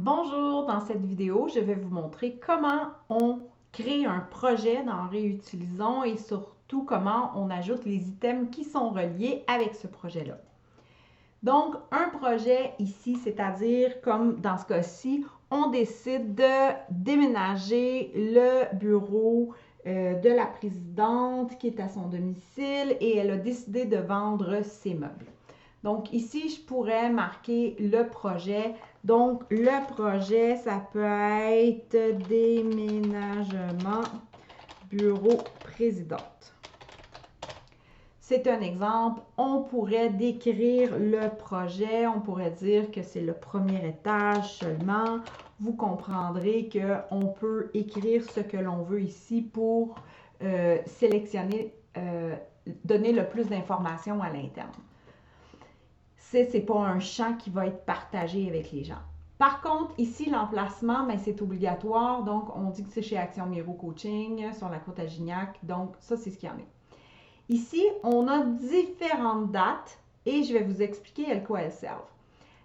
Bonjour, dans cette vidéo, je vais vous montrer comment on crée un projet dans Réutilisons et surtout comment on ajoute les items qui sont reliés avec ce projet-là. Donc, un projet ici, c'est-à-dire comme dans ce cas-ci, on décide de déménager le bureau de la présidente qui est à son domicile et elle a décidé de vendre ses meubles. Donc ici, je pourrais marquer le projet. Donc le projet, ça peut être déménagement bureau présidente. C'est un exemple. On pourrait décrire le projet. On pourrait dire que c'est le premier étage seulement. Vous comprendrez qu'on peut écrire ce que l'on veut ici pour sélectionner, donner le plus d'informations à l'interne. Ce n'est pas un champ qui va être partagé avec les gens. Par contre, ici, l'emplacement, ben, c'est obligatoire. Donc, on dit que c'est chez Action Miro Coaching, sur la côte à Gignac. Donc, ça, c'est ce qu'il y en a. Ici, on a différentes dates et je vais vous expliquer à quoi elles servent.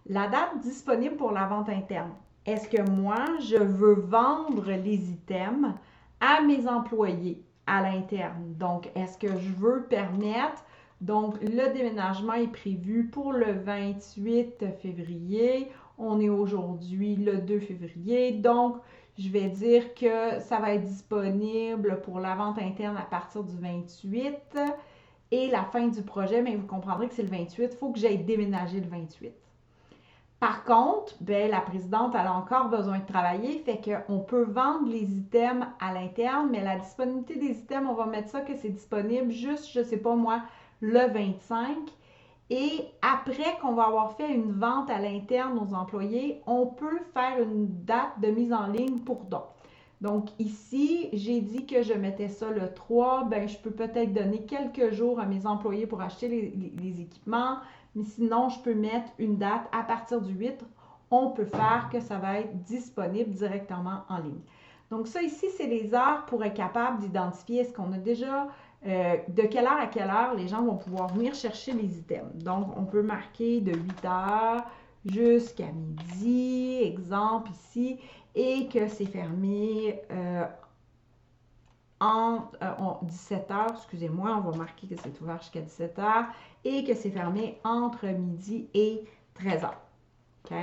La date disponible pour la vente interne. Est-ce que moi, je veux vendre les items à mes employés à l'interne? Donc, est-ce que je veux permettre, donc le déménagement est prévu pour le 28 février. On est aujourd'hui le 2 février. Donc, je vais dire que ça va être disponible pour la vente interne à partir du 28 et la fin du projet, mais vous comprendrez que c'est le 28. Il faut que j'aille déménager le 28. Par contre, ben, la présidente elle a encore besoin de travailler, fait qu'on peut vendre les items à l'interne, mais la disponibilité des items, on va mettre ça que c'est disponible juste, je ne sais pas moi, le 25. Et après qu'on va avoir fait une vente à l'interne aux employés, on peut faire une date de mise en ligne pour don. Donc ici, j'ai dit que je mettais ça le 3. Ben, je peux peut-être donner quelques jours à mes employés pour acheter les équipements, mais sinon, je peux mettre une date à partir du 8. On peut faire que ça va être disponible directement en ligne. Donc ça ici, c'est les heures pour être capable d'identifier est-ce qu'on a déjà de quelle heure à quelle heure les gens vont pouvoir venir chercher les items. Donc, on peut marquer de 8 heures jusqu'à midi, exemple ici, et que c'est fermé entre 17 heures, excusez-moi, on va marquer que c'est ouvert jusqu'à 17 heures et que c'est fermé entre midi et 13 heures. OK?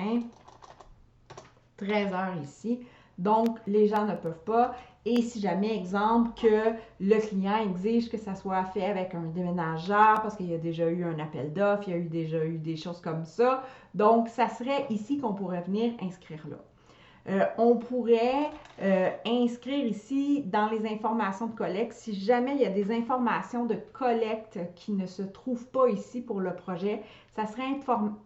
13 heures ici. Donc, les gens ne peuvent pas. Et si jamais, exemple, que le client exige que ça soit fait avec un déménageur parce qu'il y a déjà eu un appel d'offres, il y a déjà eu des choses comme ça. Donc, ça serait ici qu'on pourrait venir inscrire là. On pourrait inscrire ici dans les informations de collecte, si jamais il y a des informations de collecte qui ne se trouvent pas ici pour le projet, ça serait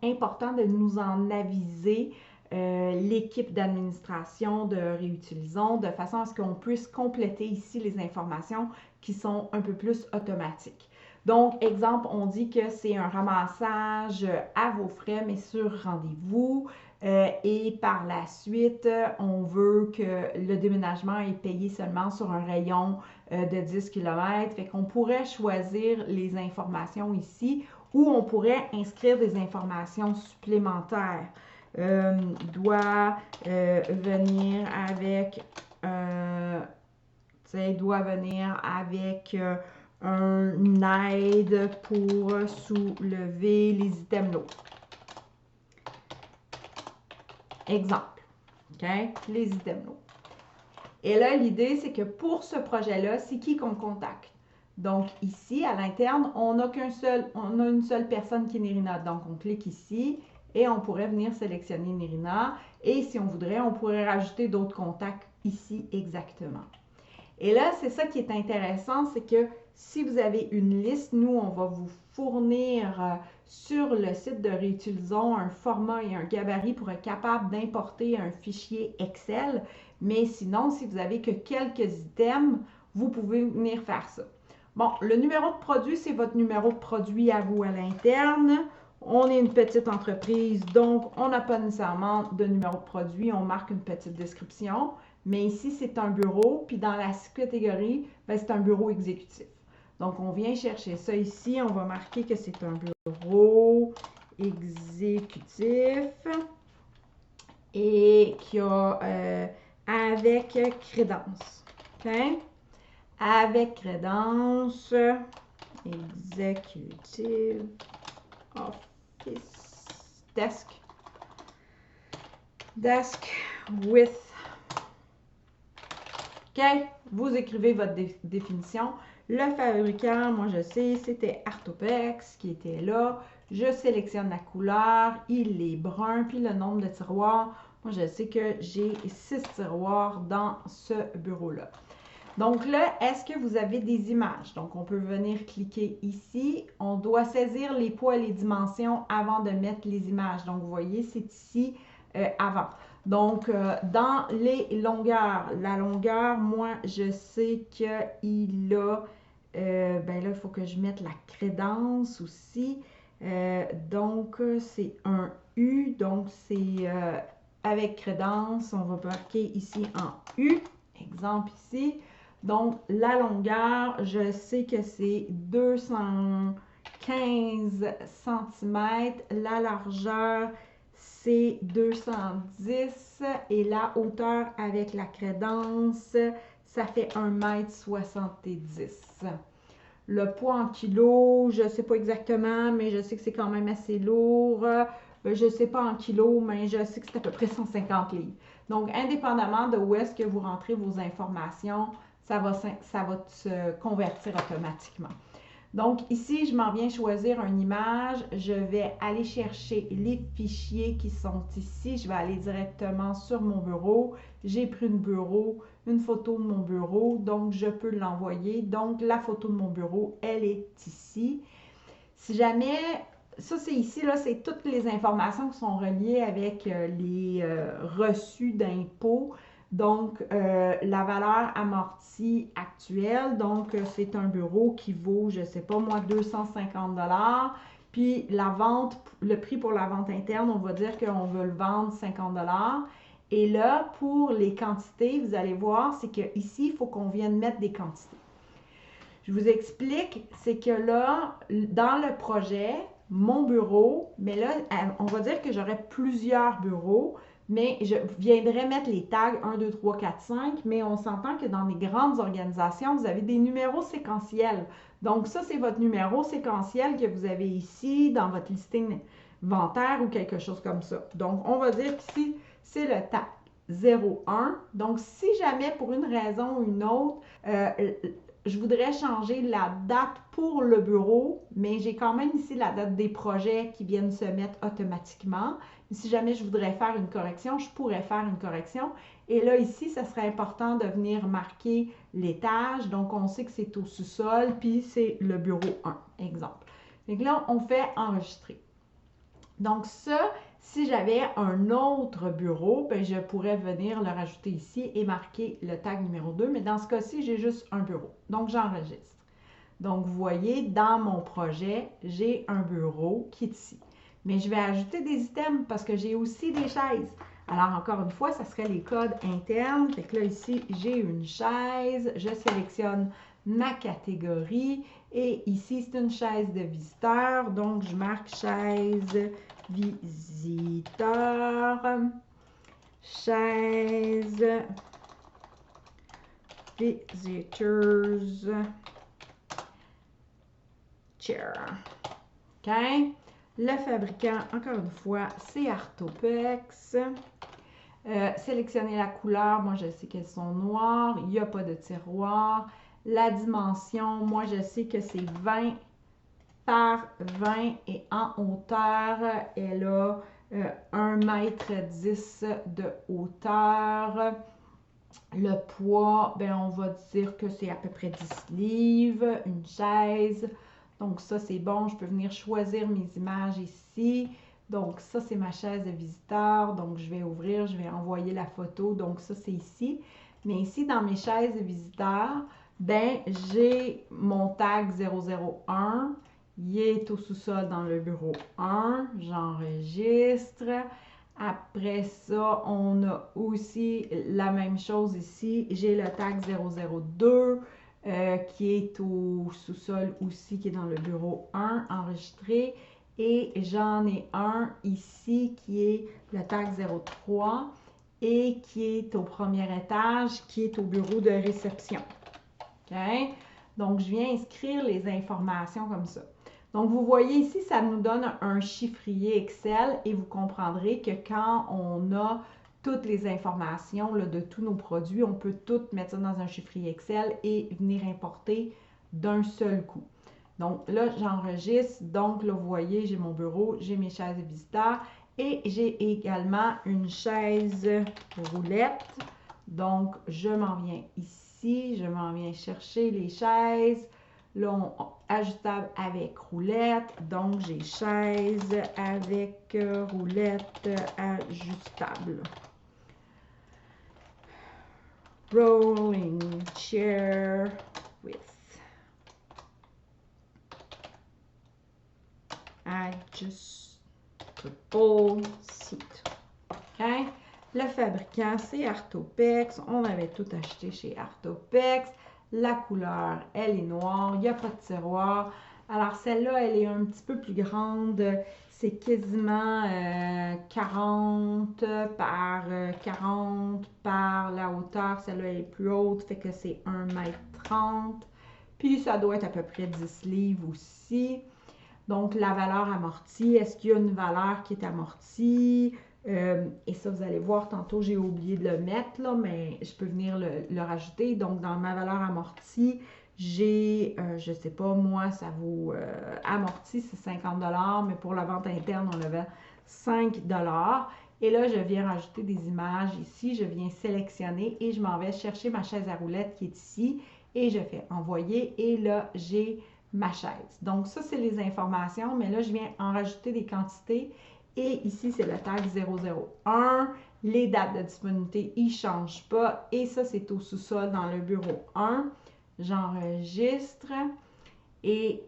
important de nous en aviser l'équipe d'administration de Réutilisons de façon à ce qu'on puisse compléter ici les informations qui sont un peu plus automatiques. Donc, exemple, on dit que c'est un ramassage à vos frais, mais sur rendez-vous. Et par la suite, on veut que le déménagement est payé seulement sur un rayon de 10 km. Fait qu'on pourrait choisir les informations ici ou on pourrait inscrire des informations supplémentaires. Doit venir avec doit venir avec une aide pour soulever les items lourds. Exemple, OK? Les items lourds. Et là, l'idée, c'est que pour ce projet-là, c'est qui qu'on contacte? Donc, ici, à l'interne, on a une seule personne qui est Nérina. Donc, on clique ici et on pourrait venir sélectionner Nérina. Et si on voudrait, on pourrait rajouter d'autres contacts ici exactement. Et là, c'est ça qui est intéressant, c'est que si vous avez une liste, nous, on va vous fournir sur le site de Réutilisons un format et un gabarit pour être capable d'importer un fichier Excel. Mais sinon, si vous n'avez que quelques items, vous pouvez venir faire ça. Bon, le numéro de produit, c'est votre numéro de produit à vous à l'interne. On est une petite entreprise, donc on n'a pas nécessairement de numéro de produit. On marque une petite description. Mais ici, c'est un bureau, puis dans la catégorie, c'est un bureau exécutif. Donc, on vient chercher ça ici. On va marquer que c'est un bureau exécutif. et qui a avec crédence. OK? Avec crédence, executive office, desk with. OK? Vous écrivez votre définition. Le fabricant, moi je sais, c'était Artopex qui était là. Je sélectionne la couleur, il est brun, puis le nombre de tiroirs. Moi je sais que j'ai 6 tiroirs dans ce bureau-là. Donc là, est-ce que vous avez des images? Donc on peut venir cliquer ici. On doit saisir les poids et les dimensions avant de mettre les images. Donc vous voyez, c'est ici avant. Donc, dans les longueurs, la longueur, moi, je sais qu'il a, ben là, il faut que je mette la crédence aussi. Donc, c'est un U, donc c'est avec crédence, on va marquer ici en U, exemple ici. Donc, la longueur, je sais que c'est 215 cm, la largeur, c'est 210 et la hauteur avec la crédence, ça fait 1,70 m. Le poids en kilos, je ne sais pas exactement, mais je sais que c'est quand même assez lourd. Je ne sais pas en kilos, mais je sais que c'est à peu près 150 livres. Donc, indépendamment de où est-ce que vous rentrez vos informations, ça va se convertir automatiquement. Donc ici, je m'en viens choisir une image. Je vais aller chercher les fichiers qui sont ici. Je vais aller directement sur mon bureau. J'ai pris une photo de mon bureau, donc je peux l'envoyer. Donc la photo de mon bureau, elle est ici. Si jamais, ça c'est ici, là, c'est toutes les informations qui sont reliées avec les reçus d'impôts. Donc, la valeur amortie actuelle, donc c'est un bureau qui vaut, je ne sais pas moi, 250 $. Puis la vente, le prix pour la vente interne, on va dire qu'on veut le vendre 50 $. Et là, pour les quantités, vous allez voir, c'est qu'ici, il faut qu'on vienne mettre des quantités. Je vous explique, c'est que là, dans le projet, mon bureau, mais là, on va dire que j'aurais plusieurs bureaux, mais je viendrais mettre les tags 1, 2, 3, 4, 5, mais on s'entend que dans les grandes organisations, vous avez des numéros séquentiels. Donc ça, c'est votre numéro séquentiel que vous avez ici dans votre listing inventaire ou quelque chose comme ça. Donc, on va dire qu'ici, c'est le tag 01. Donc, si jamais, pour une raison ou une autre, je voudrais changer la date pour le bureau, mais j'ai quand même ici la date des projets qui viennent se mettre automatiquement. Si jamais je voudrais faire une correction, je pourrais faire une correction. Et là, ici, ça serait important de venir marquer l'étage. Donc, on sait que c'est au sous-sol, puis c'est le bureau 1, exemple. Donc là, on fait enregistrer. Donc ça, si j'avais un autre bureau, ben, je pourrais venir le rajouter ici et marquer le tag numéro 2. Mais dans ce cas-ci, j'ai juste un bureau. Donc, j'enregistre. Donc, vous voyez, dans mon projet, j'ai un bureau qui est ici. Mais je vais ajouter des items parce que j'ai aussi des chaises. Alors, encore une fois, ça serait les codes internes. Fait que là, ici, j'ai une chaise. Je sélectionne ma catégorie. Et ici, c'est une chaise de visiteur. Donc, je marque chaise visiteur. Chaise visitors chair. OK? Le fabricant, encore une fois, c'est Artopex. Sélectionner la couleur, moi je sais qu'elles sont noires, il n'y a pas de tiroir. La dimension, moi je sais que c'est 20 par 20 et en hauteur, elle a 1,10 m de hauteur. Le poids, ben on va dire que c'est à peu près 10 livres, une chaise. Donc ça, c'est bon. Je peux venir choisir mes images ici. Donc ça, c'est ma chaise de visiteur. Donc je vais ouvrir, je vais envoyer la photo. Donc ça, c'est ici. Mais ici, dans mes chaises de visiteurs, ben j'ai mon tag 001. Il est au sous-sol dans le bureau 1. J'enregistre. Après ça, on a aussi la même chose ici. J'ai le tag 002 qui est au sous-sol aussi, qui est dans le bureau 1, enregistré. Et j'en ai un ici qui est le tag 03 et qui est au premier étage, qui est au bureau de réception. OK? Donc, je viens inscrire les informations comme ça. Donc, vous voyez ici, ça nous donne un chiffrier Excel et vous comprendrez que quand on a toutes les informations là, de tous nos produits, on peut tout mettre ça dans un chiffrier Excel et venir importer d'un seul coup. Donc là, j'enregistre. Donc là, vous voyez, j'ai mon bureau, j'ai mes chaises de visiteurs et j'ai également une chaise roulette. Donc, je m'en viens ici, je m'en viens chercher les chaises. Là, ajustable avec roulette. Donc, j'ai chaise avec roulette ajustable. Rolling chair with adjustable seat. OK? Le fabricant, c'est Artopex. On avait tout acheté chez Artopex. La couleur, elle est noire. Il n'y a pas de tiroir. Alors, celle-là, elle est un petit peu plus grande. C'est quasiment 40 par 40 par la hauteur. Celle-là, elle est plus haute, fait que c'est 1,30 m. Puis, ça doit être à peu près 10 livres aussi. Donc, la valeur amortie, est-ce qu'il y a une valeur qui est amortie? Et ça, vous allez voir, tantôt, j'ai oublié de le mettre, là, mais je peux venir le rajouter. Donc, dans ma valeur amortie, j'ai, je ne sais pas, moi, ça vaut, amorti, c'est 50 $, mais pour la vente interne, on le vend 5 $. Et là, je viens rajouter des images ici. Je viens sélectionner et je m'en vais chercher ma chaise à roulettes qui est ici. Et je fais envoyer. Et là, j'ai ma chaise. Donc, ça, c'est les informations, mais là, je viens en rajouter des quantités. Et ici, c'est le tag 001. Les dates de disponibilité, ils ne changent pas. Et ça, c'est au sous-sol dans le bureau 1. J'enregistre. Et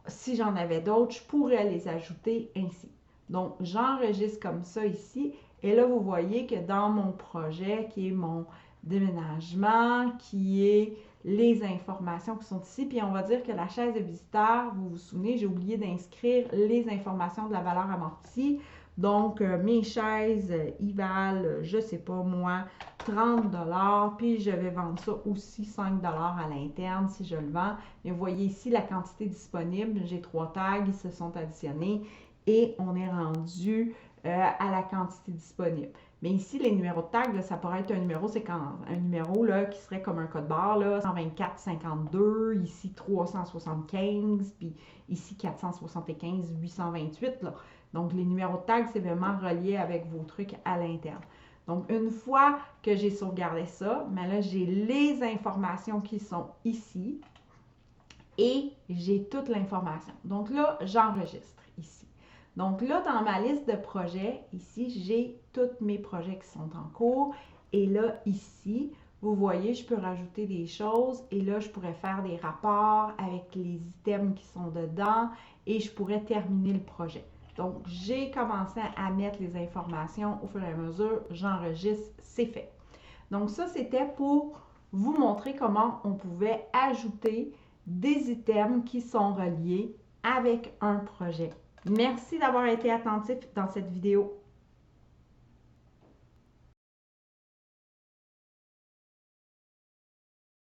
si j'en avais d'autres, je pourrais les ajouter ainsi. Donc, j'enregistre comme ça ici. Et là, vous voyez que dans mon projet, qui est mon déménagement, qui est les informations qui sont ici, puis on va dire que la chaise de visiteur, vous vous souvenez, j'ai oublié d'inscrire les informations de la valeur amortie. Donc, mes chaises, ils valent, je ne sais pas moi, 30 $, puis je vais vendre ça aussi 5 $ à l'interne si je le vends. Et vous voyez ici la quantité disponible, j'ai 3 tags, ils se sont additionnés et on est rendu à la quantité disponible. Mais ici, les numéros de tag, là, ça pourrait être un numéro, c'est quand un numéro là, qui serait comme un code barre, là, 124,52, ici 375, puis ici 475, 828. Là. Donc, les numéros de tag, c'est vraiment relié avec vos trucs à l'interne. Donc, une fois que j'ai sauvegardé ça, mais là, j'ai les informations qui sont ici et j'ai toute l'information. Donc là, j'enregistre ici. Donc là, dans ma liste de projets, ici, j'ai tous mes projets qui sont en cours. Et là, ici, vous voyez, je peux rajouter des choses. Et là, je pourrais faire des rapports avec les items qui sont dedans. Et je pourrais terminer le projet. Donc, j'ai commencé à mettre les informations au fur et à mesure. J'enregistre, c'est fait. Donc ça, c'était pour vous montrer comment on pouvait ajouter des items qui sont reliés avec un projet. Merci d'avoir été attentif dans cette vidéo.